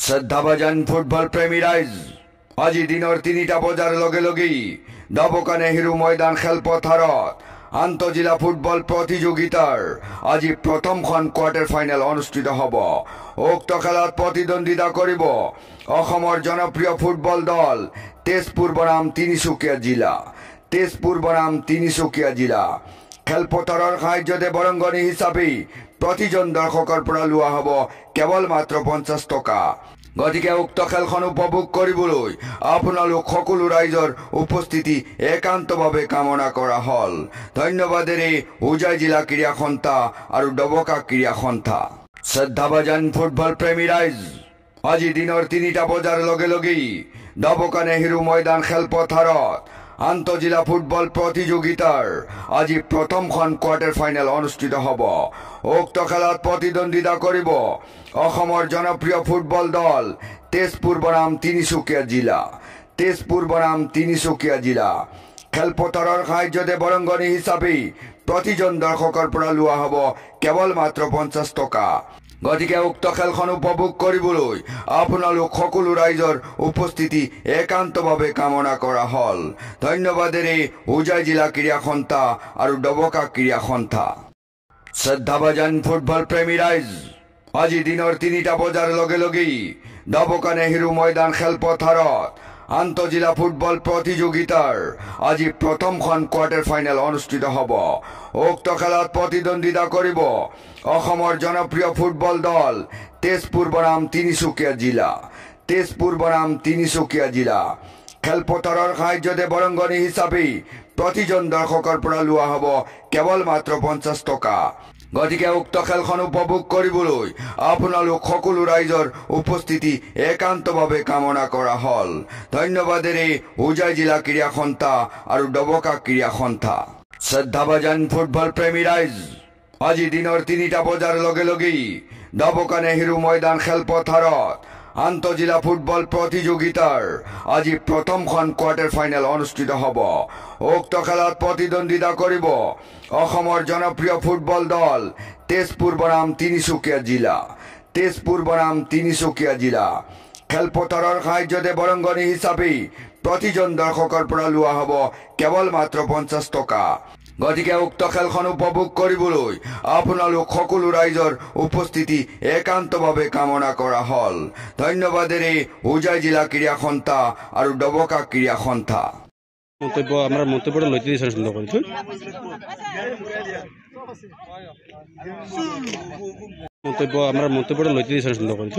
শ্ৰদ্ধাভাজন football প্ৰেমী ৰাইজ, আজি দিনৰ ৩টা বজাৰ লগে লগেই দবকা নেহেৰু ময়দান খেলপথাৰত আন্তঃজিলা ফুটবল প্ৰতিযোগিতাৰ আজি প্ৰথমখন কোৱাৰ্টাৰ ফাইনেল অনুষ্ঠিত হ'ব। উক্ত খেলত প্ৰতিদ্বন্দ্বিতা কৰিব অসমৰ জনপ্ৰিয় ফুটবল দল তেজপুৰ বনাম তিনিচুকীয়া জিলা। তেজপুৰ বনাম তিনিচুকীয়া জিলা খেলপথাৰৰ সাহায্যতে বৰংগনি হিচাপে প্ৰতিজন দৰ্শকৰ পৰা লোৱা হ'ব কেৱল মাত্ৰ 50 টকা। গতিকে উক্ত খেলখন উপভোগ কৰিবলৈ আপোনালোক সকলো ৰাইজৰ উপস্থিতি একান্তভাৱে কামনা কৰা হ'ল। ধন্যবাদেৰে উজাই জিলা ক্ৰীড়া সন্থা আৰু ডবকা ক্ৰীড়া সন্থা। শ্ৰদ্ধাভাজন ফুটবল প্ৰেমী ৰাইজ, আজি দিনৰ ৩টা বজাৰ লগে লগেই দবকা নেহেৰু ময়দান খেলপথাৰত আন্তঃজিলা ফুটবল প্ৰতিযোগিতাৰ আজি প্ৰথমখন কোৱাৰ্টাৰ ফাইনেল অনুষ্ঠিত হ'ব। উক্ত খেলত প্ৰতিদ্বন্দ্বিতা কৰিব অসমৰ জনপ্ৰিয় ফুটবল দল তেজপুৰ বনাম তিনিচুকীয়া জিলা। তেজপুৰ বনাম তিনিচুকীয়া জিলা খেলপথাৰৰ সাহায্যতে বৰংগনি হিচাপে প্ৰতিজন দৰ্শকৰ পৰা লোৱা হ'ব কেৱল মাত্ৰ 50 টকা। গতিকে উক্ত খেলখন উপভোগ কৰিবলৈ আপোনালোক সকলো ৰাইজৰ উপস্থিতি একান্তভাৱে কামনা কৰা হ'ল। ধন্যবাদেৰে উজাই জিলা ক্ৰীড়া সন্থা আৰু ডবকা ক্ৰীড়া সন্থা। শ্ৰদ্ধাভাজন ফুটবল প্ৰেমী ৰাইজ, আজি দিনৰ ৩টা বজাৰ লগে লগেই দবকা নেহেৰু ময়দান খেলপথাৰত আন্তঃজিলা ফুটবল প্ৰতিযোগিতাৰ আজি প্ৰথমখন কোৱাৰ্টাৰ ফাইনেল অনুষ্ঠিত হ'ব। উক্ত খেলত প্ৰতিদ্বন্দ্বিতা কৰিব অসমৰ জনপ্ৰিয় ফুটবল দল তেজপুৰ বনাম তিনিচুকীয়া জিলা। তেজপুৰ বনাম তিনিচুকীয়া জিলা খেলপথাৰৰ সাহায্যতে বৰংগনি হিচাপে প্ৰতিজন দৰ্শকৰ পৰা লোৱা হ'ব কেৱল মাত্ৰ 50 টকা। গতিকে উক্ত খেলখন উপভোগ কৰিবলৈ আপোনালোক সকলো ৰাইজৰ উপস্থিতি একান্তভাৱে কামনা কৰা হ'ল। ধন্যবাদেৰে উজাই জিলা ক্ৰীড়া সন্থা আৰু ডবকা ক্ৰীড়া সন্থা। শ্ৰদ্ধাভাজন ফুটবল প্ৰেমী ৰাইজ, আজি দিনৰ ৩টা বজাৰ লগে লগেই দবকা নেহেৰু ময়দান খেলপথাৰত আন্তঃজিলা ফুটবল প্ৰতিযোগিতাৰ আজি প্ৰথমখন কোৱাৰ্টাৰ ফাইনেল অনুষ্ঠিত হ'ব। উক্ত খেলত প্ৰতিদ্বন্দ্বিতা কৰিব অসমৰ জনপ্ৰিয় ফুটবল দল তেজপুৰ বনাম তিনিচুকীয়া জিলা। তেজপুৰ বনাম তিনিচুকীয়া জিলা খেলপথাৰৰ সাহায্যতে বৰংগনি হিচাপে প্ৰতিজন দৰ্শকৰ পৰা লোৱা হ'ব কেৱল মাত্ৰ 50 টকা। গতিকে উক্ত খেলখন উপভোগ কৰিবলৈ আপোনালোক সকলো ৰাইজৰ উপস্থিতি একান্তভাৱে কামনা কৰা হ'ল। ধন্যবাদেৰে উজাই জিলা ক্ৰীড়া সন্থা আৰু ডবকা ক্ৰীড়া সন্থা। আমৰা মন্তব্যটা লইতে দিয়েছি সুন্দৰ কৰে মন্তব্যটা লইতে দিয়েছি সুন্দৰ কৰে